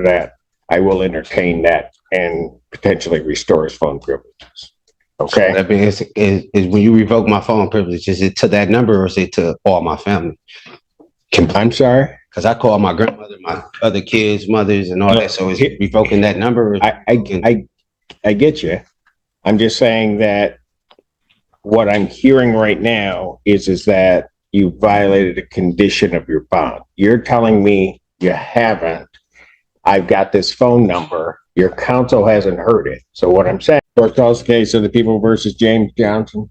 that, I will entertain that and potentially restore his phone privileges. Okay. That means is when you revoke my phone privilege, is it to that number or is it to all my family? I'm sorry? Because I call my grandmother, my other kids, mothers, and all that. So is it revoking that number? I get you. I'm just saying that what I'm hearing right now is that you violated a condition of your bond. You're telling me you haven't. I've got this phone number. Your counsel hasn't heard it. So what I'm saying, court calls the case of the people versus James Johnson.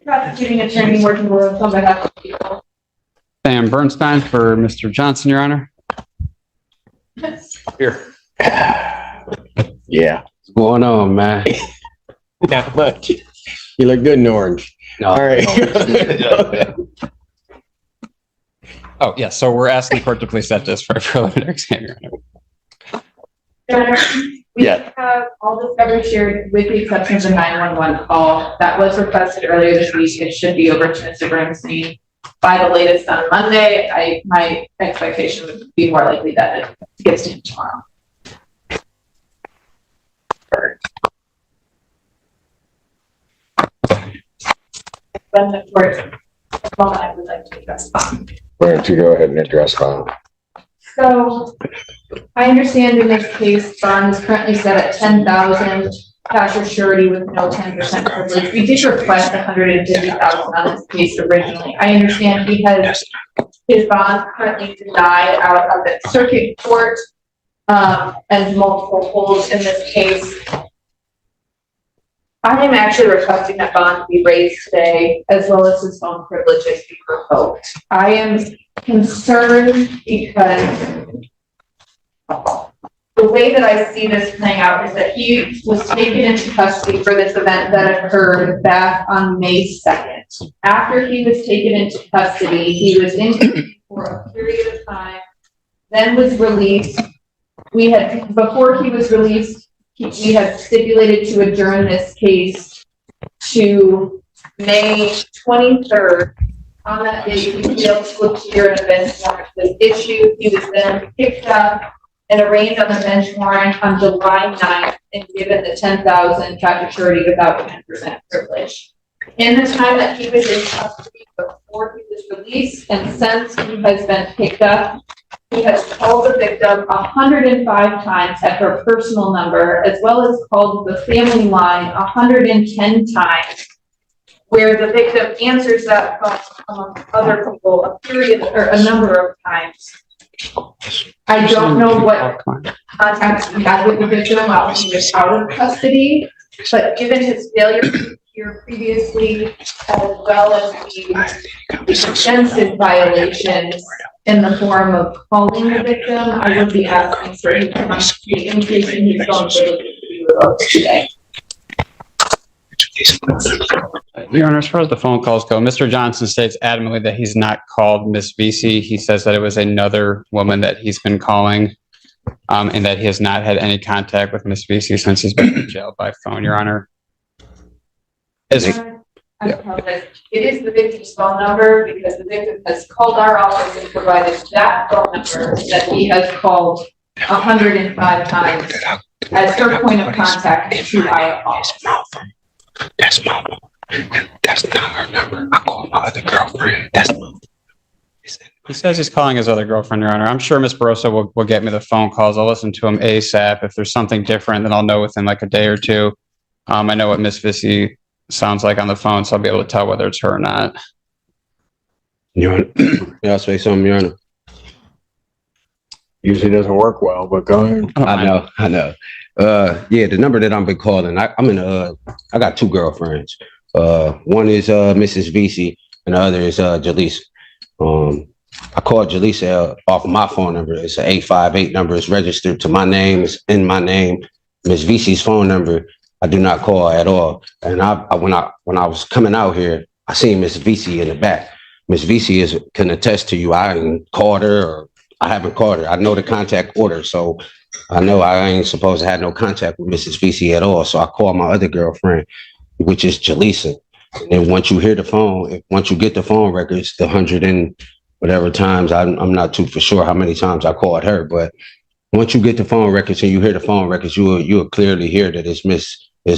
Prosecuting attorney working with on behalf of people. Sam Bernstein for Mr. Johnson, Your Honor. Here. Yeah. What's going on, man? Not much. You look good in orange. No. All right. Oh, yeah. So we're asking the court to please set this for a preliminary exam, Your Honor. Your Honor, we Yeah. have all discovery shared with the exception of the 911 call that was requested earlier this week. It should be over to Mr. Bernstein by the latest on Monday. My expectation would be more likely that it gets to him tomorrow. When the court, I would like to address bond. Why don't you go ahead and address bond? So I understand in this case, bond is currently set at 10,000, cash or surety with no 10% privilege. We did request 150,000 on this case originally. I understand he has his bond currently denied out of the circuit court, and multiple holds in this case. I am actually requesting that bond be raised today, as well as his phone privileges be revoked. I am concerned because the way that I see this playing out is that he was taken into custody for this event that occurred back on May 2nd. After he was taken into custody, he was in custody for a period of time, then was released. Before he was released, we had stipulated to adjourn this case to May 23rd. On that day, he failed to appear and a bench warrant was issued. He was then picked up and arraigned on the bench warrant on July 9th and given the 10,000 cash surety without 10% privilege. In the time that he was in custody before he was released and since he has been picked up, he has called the victim 105 times at her personal number, as well as called the family line 110 times, where the victim answers that phone among other people a number of times. I don't know what contacts he had with the victim while he was out of custody, but given his failure to appear previously, as well as the extensive violations in the form of calling the victim, I would be asking for him to be increasing his phone privilege to be revoked today. Your Honor, as far as the phone calls go, Mr. Johnson states adamantly that he's not called Miss Vesey. He says that it was another woman that he's been calling, and that he has not had any contact with Miss Vesey since he's been in jail by phone, Your Honor. I apologize. It is the victim's phone number because the victim has called our office and provided that phone number that he has called 105 times as her point of contact to our office. That's my mom. That's not her number. I call my other girlfriend. That's my mom. He says he's calling his other girlfriend, Your Honor. I'm sure Ms. Barroso will get me the phone calls. I'll listen to him ASAP. If there's something different, then I'll know within like a day or two. I know what Miss Vesey sounds like on the phone, so I'll be able to tell whether it's her or not. Your Honor, y'all say something, Your Honor? Usually doesn't work well, but go ahead. I know. Yeah, the number that I've been calling, I got two girlfriends. One is Mrs. Vesey and the other is Jaleesa. I called Jaleesa off of my phone number. It's an 858 number. It's registered to my name. It's in my name. Miss Vesey's phone number, I do not call at all. And when I was coming out here, I seen Miss Vesey in the back. Miss Vesey can attest to you. I ain't called her or I haven't called her. I know the contact order, so I know I ain't supposed to have no contact with Mrs. Vesey at all. So I called my other girlfriend, which is Jaleesa. And then once you hear the phone, once you get the phone records, the whatever times. I'm not too for sure how many times I called her, but once you get the phone records and you hear the phone records, you'll clearly hear that it's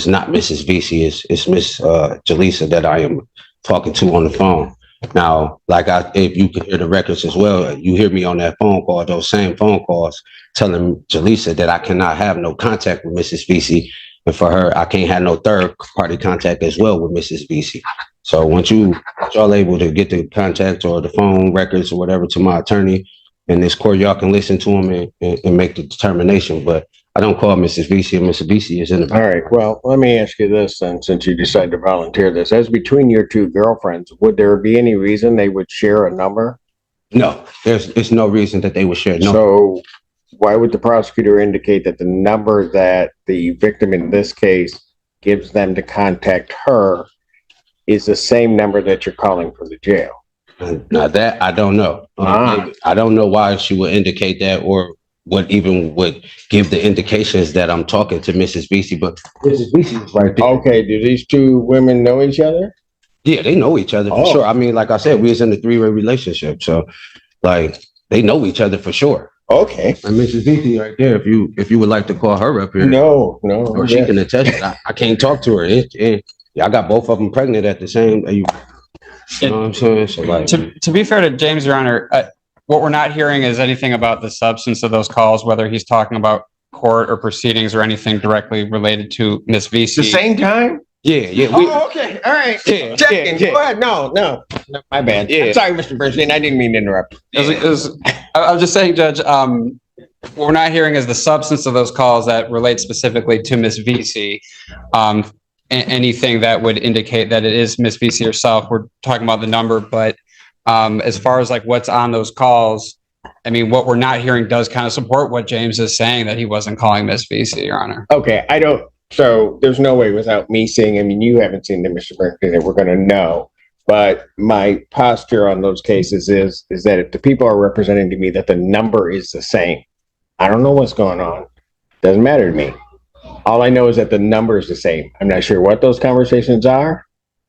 not Mrs. VC, it's Miss Jaleesa that I am talking to on the phone. Now, if you can hear the records as well, you hear me on that phone call, those same phone calls, telling Jaleesa that I cannot have no contact with Mrs. VC, and for her, I can't have no third party contact as well with Mrs. VC. So once y'all able to get the contact or the phone records or whatever to my attorney in this court, y'all can listen to them and make the determination. But I don't call Mrs. VC, and Mrs. VC is in the. All right, well, let me ask you this then, since you decided to volunteer this. As between your two girlfriends, would there be any reason they would share a number? No, there's no reason that they would share. No. So why would the prosecutor indicate that the number that the victim in this case gives them to contact her is the same number that you're calling from the jail? Now that I don't know. I don't know why she would indicate that, or what even would give the indications that I'm talking to Mrs. VC. But Mrs. VC is right there. Okay, do these two women know each other? Yeah, they know each other for sure. I mean, like I said, we was in a three-way relationship, so like they know each other for sure. Okay. And Mrs. VC right there. If you would like to call her up here, No. or she can attest. I can't talk to her. I got both of them pregnant at the same. You know what I'm saying? So like, To be fair to James, Your Honor, what we're not hearing is anything about the substance of those calls, whether he's talking about court or proceedings or anything directly related to Miss VC. The same time? Yeah. Okay. All right. Yeah, Checking. yeah. Go ahead. No. My bad. Yeah. I'm sorry, Mr. Bernstein. I didn't mean to interrupt. I was just saying, Judge, what we're not hearing is the substance of those calls that relate specifically to Miss VC. Anything that would indicate that it is Miss VC herself. We're talking about the number, but as far as like what's on those calls, I mean, what we're not hearing does kind of support what James is saying, that he wasn't calling Miss VC, Your Honor. Okay. So there's no way without me seeing, I mean, you haven't seen them, Mr. Bernstein, that we're going to know. But my posture on those cases is that if the people are representing to me that the number is the same, I don't know what's going on. Doesn't matter to me. All I know is that the number is the same. I'm not sure what those conversations are.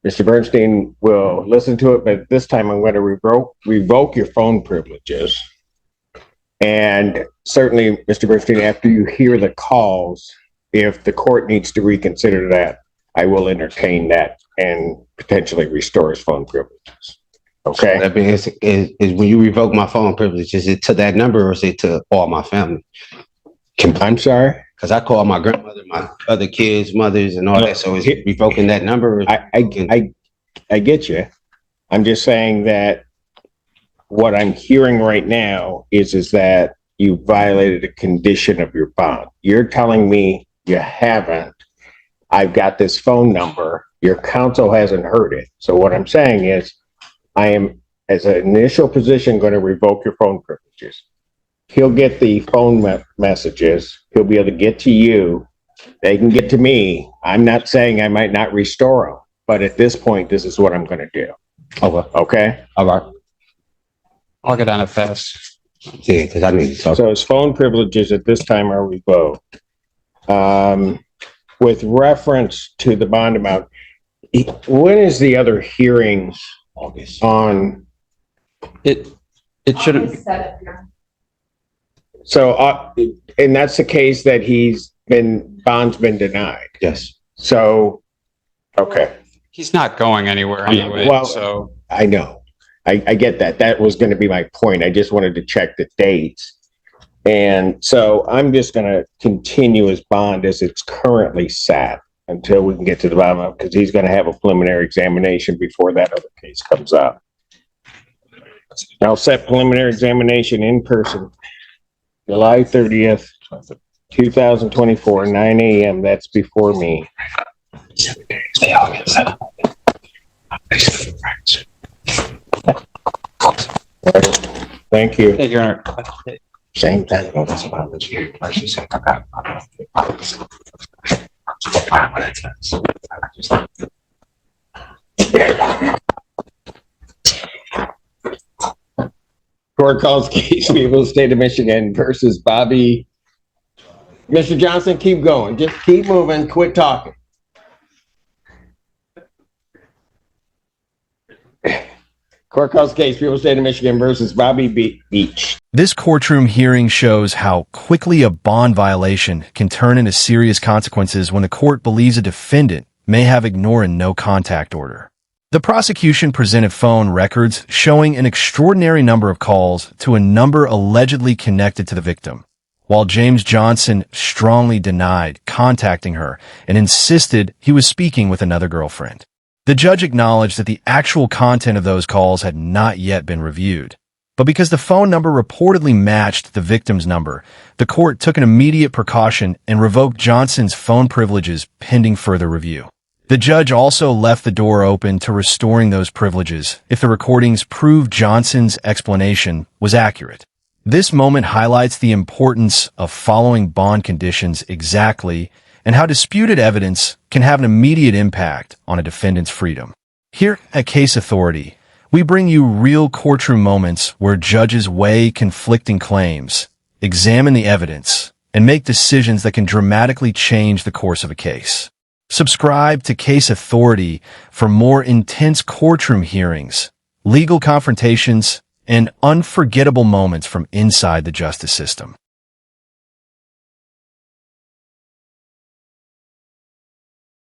Mr. Bernstein will listen to it, but this time I'm going to revoke your phone privileges. And certainly, Mr. Bernstein, after you hear the calls, if the court needs to reconsider that, I will entertain that and potentially restore his phone privileges. Okay. That means is when you revoke my phone privilege, is it to that number or is it to all my family? I'm sorry? Because I call my grandmother, my other kids, mothers, and all that. So is it revoking that number? I get you. I'm just saying that what I'm hearing right now is that you violated a condition of your bond. You're telling me you haven't. I've got this phone number. Your counsel hasn't heard it. So what I'm saying is I am, as an initial position, going to revoke your phone privileges. He'll get the phone messages. He'll be able to get to you. They can get to me. I'm not saying I might not restore them, but at this point, this is what I'm going to do. Okay? All right. I'll get on it fast. Yeah, because I need to talk. So his phone privileges at this time are revoked. With reference to the bond amount, when is the other hearing on? It shouldn't. So, and that's the case that bond's been denied. Yes. So, okay. He's not going anywhere anyway. Well, so I know. I get that. That was going to be my point. I just wanted to check the dates. And so I'm just going to continue his bond as it's currently sat until we can get to the bottom of it, because he's going to have a preliminary examination before that other case comes up. I'll set preliminary examination in person, July 30th, 2024, 9 a.m. That's before me. Thank you. Thank you, Your Honor. Same thing. Court calls case people, State of Michigan versus Bobby. Mr. Johnson, keep going. Just keep moving. Quit talking. Court calls case, People State of Michigan versus Bobby Beach. This courtroom hearing shows how quickly a bond violation can turn into serious consequences when the court believes a defendant may have ignore and no contact order. The prosecution presented phone records showing an extraordinary number of calls to a number allegedly connected to the victim, while James Johnson strongly denied contacting her and insisted he was speaking with another girlfriend. The judge acknowledged that the actual content of those calls had not yet been reviewed. But because the phone number reportedly matched the victim's number, the court took an immediate precaution and revoked Johnson's phone privileges pending further review. The judge also left the door open to restoring those privileges if the recordings proved Johnson's explanation was accurate. This moment highlights the importance of following bond conditions exactly and how disputed evidence can have an immediate impact on a defendant's freedom. Here at Case Authority, we bring you real courtroom moments where judges weigh conflicting claims, examine the evidence, and make decisions that can dramatically change the course of a case. Subscribe to Case Authority for more intense courtroom hearings, legal confrontations, and unforgettable moments from inside the justice system.